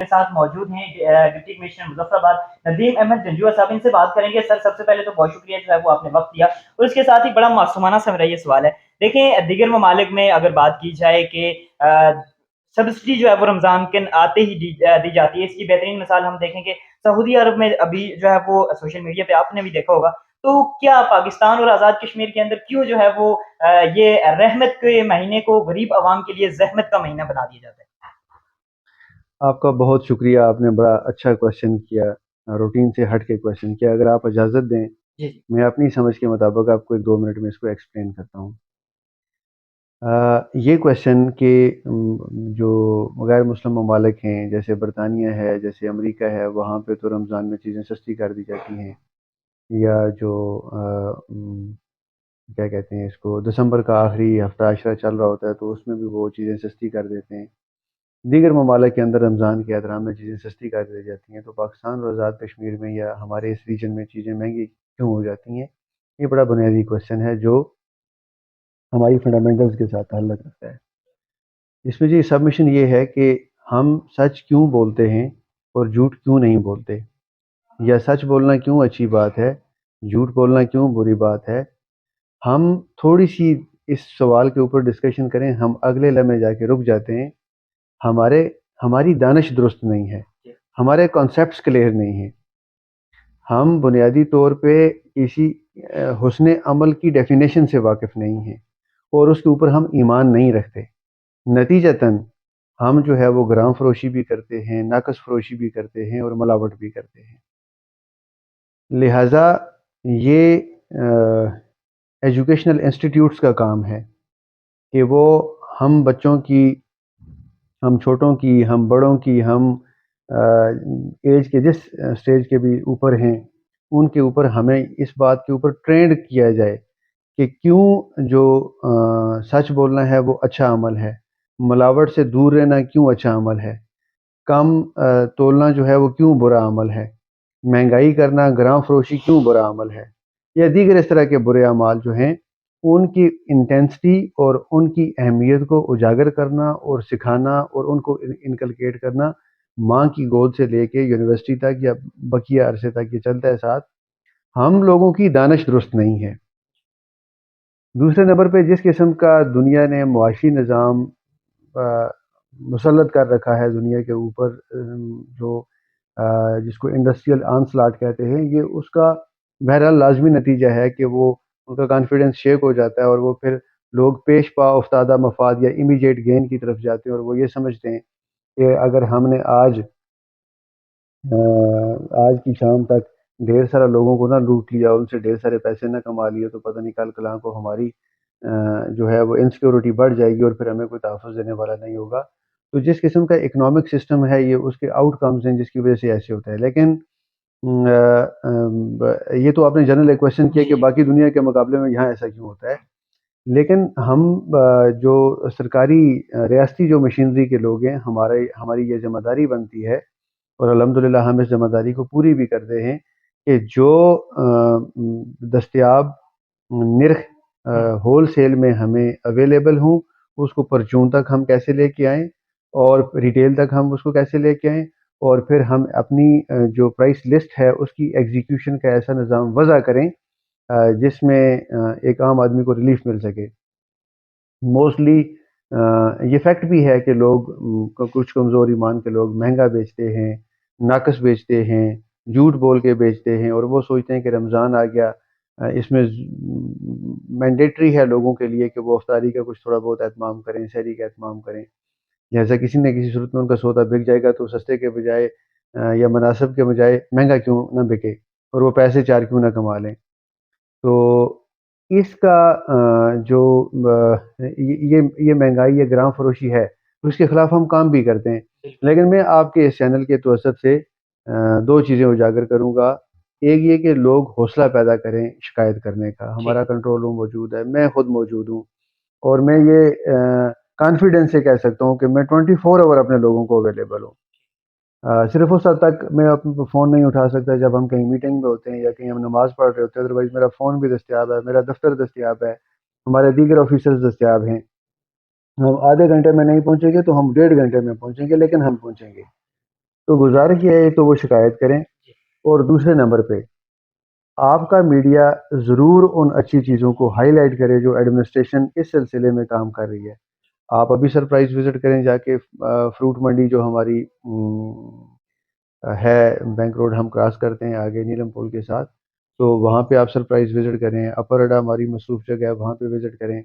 کے ساتھ موجود ہیں ڈپٹی کمشنر مظفرآباد ندیم احمد جنجوعہ صاحب. ان سے بات کریں گے. سر سب سے پہلے تو بہت شکریہ جو ہے وہ آپ نے وقت دیا, اور اس کے ساتھ ہی بڑا معصومانہ سا میرا یہ سوال ہے. دیکھیں دیگر ممالک میں اگر بات کی جائے کہ سبسڈی جو ہے وہ رمضان کے آتے ہی دی جاتی ہے. اس کی بہترین مثال ہم دیکھیں کہ سعودی عرب میں ابھی جو ہے وہ سوشل میڈیا پہ آپ نے بھی دیکھا ہوگا. تو کیا پاکستان اور آزاد کشمیر کے اندر کیوں جو ہے وہ یہ رحمت کے مہینے کو غریب عوام کے لیے زحمت کا مہینہ بنا دیا جاتا ہے؟ آپ کا بہت شکریہ. آپ نے بڑا اچھا کویشچن کیا, روٹین سے ہٹ کے کویشچن کیا. اگر آپ اجازت دیں جی میں اپنی سمجھ کے مطابق آپ کو 1-2 منٹ میں اس کو ایکسپلین کرتا ہوں. یہ کویشچن کہ جو غیر مسلم ممالک ہیں جیسے برطانیہ ہے, جیسے امریکہ ہے, وہاں پہ تو رمضان میں چیزیں سستی کر دی جاتی ہیں, یا جو کیا کہتے ہیں اس کو, دسمبر کا آخری ہفتہ عشرہ چل رہا ہوتا ہے تو اس میں بھی وہ چیزیں سستی کر دیتے ہیں. دیگر ممالک کے اندر رمضان کے احترام میں چیزیں سستی کر دی جاتی ہیں. تو پاکستان اور آزاد کشمیر میں یا ہمارے اس ریجن میں چیزیں مہنگی کیوں ہو جاتی ہیں, یہ بڑا بنیادی کویشچن ہے جو ہماری فنڈامنٹلز کے ساتھ تعلق رکھتا ہے. اس میں جی سبمیشن یہ ہے کہ ہم سچ کیوں بولتے ہیں اور جھوٹ کیوں نہیں بولتے, یا سچ بولنا کیوں اچھی بات ہے, جھوٹ بولنا کیوں بری بات ہے. ہم تھوڑی سی اس سوال کے اوپر ڈسکشن کریں, ہم اگلے لمحے جا کے رک جاتے ہیں. ہماری دانش درست نہیں ہے, ہمارے کانسیپٹس کلیئر نہیں ہیں, ہم بنیادی طور پہ کسی حسن عمل کی ڈیفینیشن سے واقف نہیں ہیں, اور اس کے اوپر ہم ایمان نہیں رکھتے. نتیجتاً ہم جو ہے وہ گرام فروشی بھی کرتے ہیں, ناقص فروشی بھی کرتے ہیں, اور ملاوٹ بھی کرتے ہیں. لہٰذا یہ ایجوکیشنل انسٹیٹیوٹس کا کام ہے کہ وہ ہم بچوں کی, ہم چھوٹوں کی, ہم بڑوں کی, ہم ایج کے جس سٹیج کے بھی اوپر ہیں ان کے اوپر ہمیں اس بات کے اوپر ٹرینڈ کیا جائے کہ کیوں جو سچ بولنا ہے وہ اچھا عمل ہے, ملاوٹ سے دور رہنا کیوں اچھا عمل ہے, کم تولنا جو ہے وہ کیوں برا عمل ہے, مہنگائی کرنا, گرام فروشی کیوں برا عمل ہے, یا دیگر اس طرح کے برے اعمال جو ہیں ان کی انٹینسٹی اور ان کی اہمیت کو اجاگر کرنا اور سکھانا اور ان کو انکلکیٹ کرنا ماں کی گود سے لے کے یونیورسٹی تک یا بقیہ عرصے تک یہ چلتا ہے ساتھ. ہم لوگوں کی دانش درست نہیں ہے. دوسرے نمبر پہ جس قسم کا دنیا نے معاشی نظام مسلط کر رکھا ہے دنیا کے اوپر, جو جس کو انڈسٹریل آنسلاٹ کہتے ہیں, یہ اس کا بہرحال لازمی نتیجہ ہے کہ وہ ان کا کانفیڈنس شیک ہو جاتا ہے, اور وہ پھر لوگ پیش پا افتادہ مفاد یا امیجیٹ گین کی طرف جاتے ہیں, اور وہ یہ سمجھتے ہیں کہ اگر ہم نے آج کی شام تک ڈھیر سارا لوگوں کو نہ لوٹ لیا, ان سے ڈھیر سارے پیسے نہ کما لیے, تو پتہ نہیں کل کلاں کو ہماری جو ہے وہ انسیکیورٹی بڑھ جائے گی اور پھر ہمیں کوئی تحفظ دینے والا نہیں ہوگا. تو جس قسم کا اکنامک سسٹم ہے یہ اس کے آؤٹ کمز ہیں جس کی وجہ سے ایسے ہوتا ہے. لیکن یہ تو آپ نے جنرل ایک کویشچن کیا کہ باقی دنیا کے مقابلے میں یہاں ایسا کیوں ہوتا ہے. لیکن ہم جو سرکاری ریاستی جو مشینری کے لوگ ہیں, ہماری یہ ذمہ داری بنتی ہے, اور الحمدللہ ہم اس ذمہ داری کو پوری بھی کرتے ہیں کہ جو دستیاب نرخ ہول سیل میں ہمیں اویلیبل ہوں اس کو پرچون تک ہم کیسے لے کے آئیں, اور ریٹیل تک ہم اس کو کیسے لے کے آئیں, اور پھر ہم اپنی جو پرائس لسٹ ہے اس کی ایگزیکیوشن کا ایسا نظام وضع کریں جس میں ایک عام آدمی کو ریلیف مل سکے. موسٹلی یہ فیکٹ بھی ہے کہ لوگ, کچھ کمزور ایمان کے لوگ مہنگا بیچتے ہیں, ناقص بیچتے ہیں, جھوٹ بول کے بیچتے ہیں, اور وہ سوچتے ہیں کہ رمضان آ گیا, اس میں مینڈیٹری ہے لوگوں کے لیے کہ وہ افطاری کا کچھ تھوڑا بہت اہتمام کریں, سحری کا اہتمام کریں. جیسا کسی نہ کسی صورت میں ان کا سودا بک جائے گا تو سستے کے بجائے یا مناسب کے بجائے مہنگا کیوں نہ بکے, اور وہ پیسے 4 کیوں نہ کما لیں. تو اس کا جو یہ مہنگائی یا گرام فروشی ہے اس کے خلاف ہم کام بھی کرتے ہیں. لیکن میں آپ کے اس چینل کے توسط سے 2 چیزیں اجاگر کروں گا. ایک یہ کہ لوگ حوصلہ پیدا کریں شکایت کرنے کا, ہمارا کنٹرول روم موجود ہے, میں خود موجود ہوں, اور میں یہ کانفیڈنس سے کہہ سکتا ہوں کہ میں 24 آور اپنے لوگوں کو اویلیبل ہوں. صرف اس حد تک میں اپنا فون نہیں اٹھا سکتا جب ہم کہیں میٹنگ میں ہوتے ہیں یا کہیں ہم نماز پڑھ رہے ہوتے ہیں, ادروائز میرا فون بھی دستیاب ہے, میرا دفتر دستیاب ہے, ہمارے دیگر آفیسرز دستیاب ہیں. ہم آدھے گھنٹے میں نہیں پہنچیں گے تو ہم 1.5 گھنٹے میں پہنچیں گے, لیکن ہم پہنچیں گے. تو گزارش یہ ہے تو وہ شکایت کریں. اور دوسرے نمبر پہ آپ کا میڈیا ضرور ان اچھی چیزوں کو ہائی لائٹ کرے جو ایڈمنسٹریشن اس سلسلے میں کام کر رہی ہے. آپ ابھی سرپرائز وزٹ کریں جا کے فروٹ منڈی جو ہماری ہے بینک روڈ ہم کراس کرتے ہیں آگے نیلم پول کے ساتھ، تو وہاں پہ آپ سرپرائز وزٹ کریں. اپر اڈا ہماری مصروف جگہ ہے، وہاں پہ وزٹ کریں.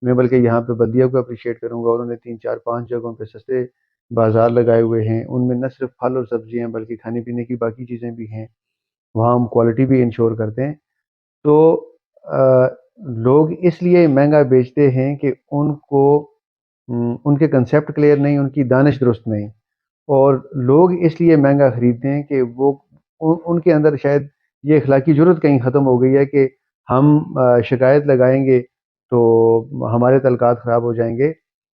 میں بلکہ یہاں پہ بلدیہ کو اپریشیٹ کروں گا، انہوں نے 3 4 5 جگہوں پہ سستے بازار لگائے ہوئے ہیں. ان میں نہ صرف پھل اور سبزیاں بلکہ کھانے پینے کی باقی چیزیں بھی ہیں. وہاں ہم کوالٹی بھی انشور کرتے ہیں. تو لوگ اس لیے مہنگا بیچتے ہیں کہ ان کو ان کے کنسیپٹ کلیئر نہیں، ان کی دانش درست نہیں. اور لوگ اس لیے مہنگا خریدتے ہیں کہ وہ ان کے اندر شاید یہ اخلاقی جرت کہیں ختم ہو گئی ہے کہ ہم شکایت لگائیں گے تو ہمارے تعلقات خراب ہو جائیں گے.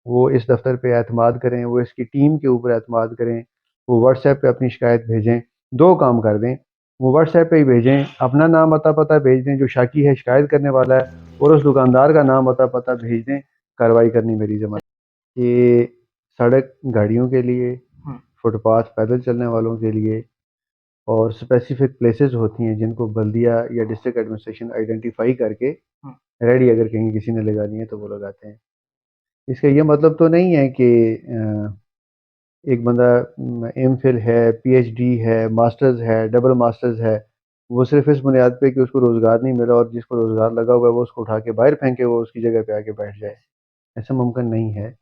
وہ اس دفتر پہ اعتماد کریں، وہ اس کی ٹیم کے اوپر اعتماد کریں، وہ واٹس ایپ پہ اپنی شکایت بھیجیں. 2 کام کر دیں، وہ واٹس ایپ پہ ہی بھیجیں، اپنا نام اتا پتہ بھیج دیں جو شاکی ہے شکایت کرنے والا ہے، اور اس دکاندار کا نام اتا پتہ بھیج دیں. کارروائی کرنی میری ذمہ ہے. یہ سڑک گاڑیوں کے لیے، فٹ پاتھ پیدل چلنے والوں کے لیے، اور اسپیسیفک پلیسز ہوتی ہیں جن کو بلدیہ یا ڈسٹرکٹ ایڈمنسٹریشن آئیڈینٹیفائی کر کے ریڈی اگر کہیں کسی نے لگانی ہے تو وہ لگاتے ہیں. اس کا یہ مطلب تو نہیں ہے کہ ایک بندہ ایم فل ہے، پی ایچ ڈی ہے، ماسٹرز ہے، ڈبل ماسٹرز ہے، وہ صرف اس بنیاد پہ کہ اس کو روزگار نہیں ملا اور جس کو روزگار لگا ہوا ہے وہ اس کو اٹھا کے باہر پھینکے وہ اس کی جگہ پہ آ کے بیٹھ جائے. ایسا ممکن نہیں ہے.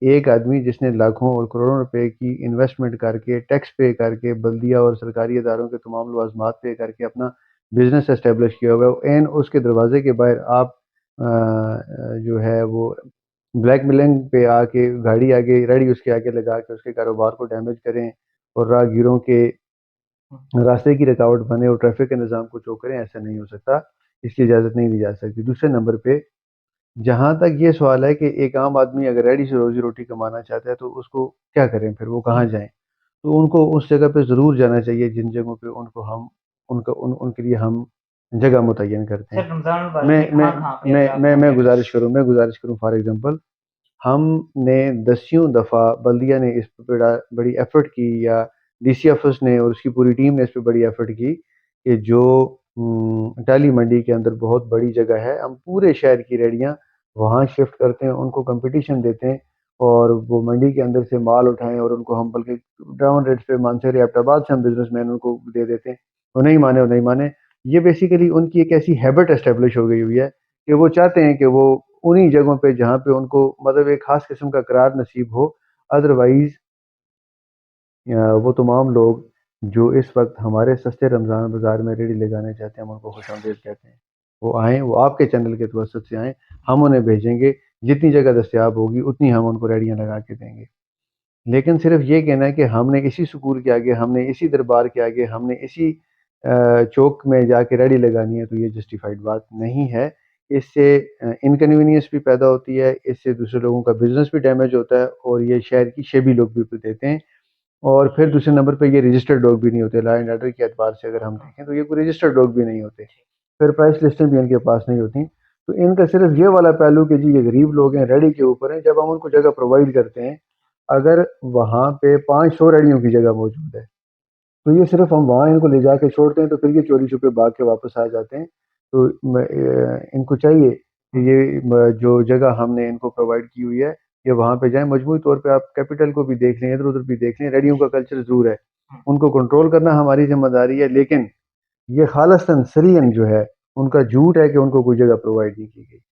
ایک آدمی جس نے لاکھوں اور کروڑوں روپے کی انویسٹمنٹ کر کے، ٹیکس پے کر کے، بلدیہ اور سرکاری اداروں کے تمام لوازمات پے کر کے اپنا بزنس اسٹیبلش کیا ہوا ہے، این اس کے دروازے کے باہر آپ جو ہے وہ بلیک میلنگ پہ آ کے گاڑی آگے ریڈی اس کے آگے لگا کے اس کے کاروبار کو ڈیمیج کریں اور راہگیروں کے راستے کی رکاوٹ بنے اور ٹریفک کے نظام کو چوک کریں. ایسا نہیں ہو سکتا، اس کی اجازت نہیں دی جا سکتی. دوسرے نمبر پہ جہاں تک یہ سوال ہے کہ ایک عام آدمی اگر ریڈی سے روزی روٹی کمانا چاہتا ہے تو اس کو کیا کریں، پھر وہ کہاں جائیں؟ تو ان کو اس جگہ پہ ضرور جانا چاہیے جن جگہوں پہ ان کو ہم ان کے لیے ہم جگہ متعین کرتے ہیں. سر رمضان المبارک میں کہاں کہاں پہ اگر آپ میں گزارش کروں فار ایگزامپل ہم نے 10 دفعہ بلدیہ نے اس پہ بڑی ایفرٹ کی، یا ڈی سی آفس نے اور اس کی پوری ٹیم نے اس پہ بڑی ایفرٹ کی کہ جو ٹالی منڈی کے اندر بہت بڑی جگہ ہے، ہم پورے شہر کی ریڑیاں وہاں شفٹ کرتے ہیں، ان کو کمپٹیشن دیتے ہیں اور وہ منڈی کے اندر سے مال اٹھائیں اور ان کو ہم بلکہ ڈاؤن ریٹس پہ مانسہر ایبٹ آباد سے ہم بزنس مین ان کو دے دیتے ہیں. وہ نہیں مانے. یہ بیسیکلی ان کی ایک ایسی ہیبٹ اسٹیبلش ہو گئی ہوئی ہے کہ وہ چاہتے ہیں کہ وہ انہی جگہوں پہ جہاں پہ ان کو مطلب ایک خاص قسم کا قرار نصیب ہو. ادروائز وہ تمام لوگ جو اس وقت ہمارے سستے رمضان بازار میں ریڑھی لگانے چاہتے ہیں ہم ان کو خوش آمدید کہتے ہیں. وہ آئیں، وہ آپ کے چینل کے توسط سے آئیں، ہم انہیں بھیجیں گے، جتنی جگہ دستیاب ہوگی اتنی ہم ان کو ریڑیاں لگا کے دیں گے. لیکن صرف یہ کہنا ہے کہ ہم نے اسی سکول کے آگے، ہم نے اسی دربار کے آگے، ہم نے اسی چوک میں جا کے ریڑی لگانی ہے، تو یہ جسٹیفائڈ بات نہیں ہے. اس سے انکنوینئنس بھی پیدا ہوتی ہے، اس سے دوسرے لوگوں کا بزنس بھی ڈیمیج ہوتا ہے اور یہ شہر کی شیبی لوگ بھی دیتے ہیں. اور پھر دوسرے نمبر پہ یہ رجسٹرڈ لوگ بھی نہیں ہوتے. لا اینڈ آرڈر کے اعتبار سے اگر ہم دیکھیں تو یہ کوئی رجسٹرڈ لوگ بھی نہیں ہوتے، پھر پرائس لسٹیں بھی ان کے پاس نہیں ہوتی. تو ان کا صرف یہ والا پہلو کہ جی یہ غریب لوگ ہیں، ریڑی کے اوپر ہیں. جب ہم ان کو جگہ پرووائڈ کرتے ہیں، اگر وہاں پہ 500 ریڑیوں کی جگہ موجود ہے تو یہ صرف ہم وہاں ان کو لے جا کے چھوڑتے ہیں تو پھر یہ چوری چھپے بھاگ کے واپس آ جاتے ہیں. تو ان کو چاہیے کہ یہ جو جگہ ہم نے ان کو پرووائڈ کی ہوئی ہے یہ وہاں پہ جائیں. مجموعی طور پہ آپ کیپٹل کو بھی دیکھ لیں، ادھر ادھر بھی دیکھ لیں، ریڑیوں کا کلچر ضرور ہے، ان کو کنٹرول کرنا ہماری ذمہ داری ہے. لیکن یہ خالصتاً سریعاً جو ہے ان کا جھوٹ ہے کہ ان کو کوئی جگہ پرووائڈ نہیں کی گئی.